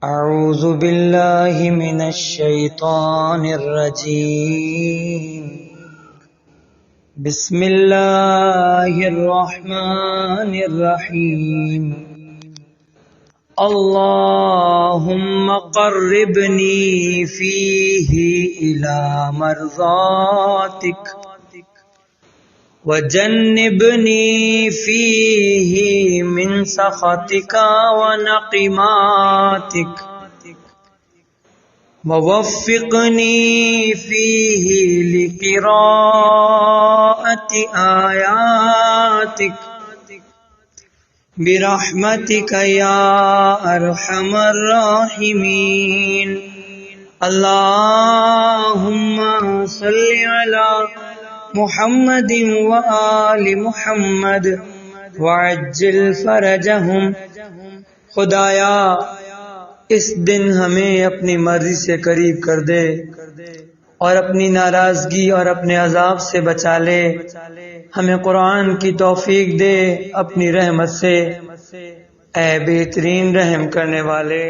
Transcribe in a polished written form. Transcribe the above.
اعوذ باللہ من الشیطان الرجیم بسم اللہ الرحمن الرحیم اللہم قربنی فیہ الی مرضاتک وجنبنی فیہ من سخطک ونقماتک ووفقنی فیہ لقراءۃ آیاتک برحمتک یا ارحم الراحمین اللہم صلی علی محمد وآل محمد وعجل فرجہم۔ خدایا اس دن ہمیں اپنی مرضی سے قریب کر دے اور اپنی ناراضگی اور اپنے عذاب سے بچا لے۔ ہمیں قرآن کی توفیق دے اپنی رحمت سے، اے بہترین رحم کرنے والے۔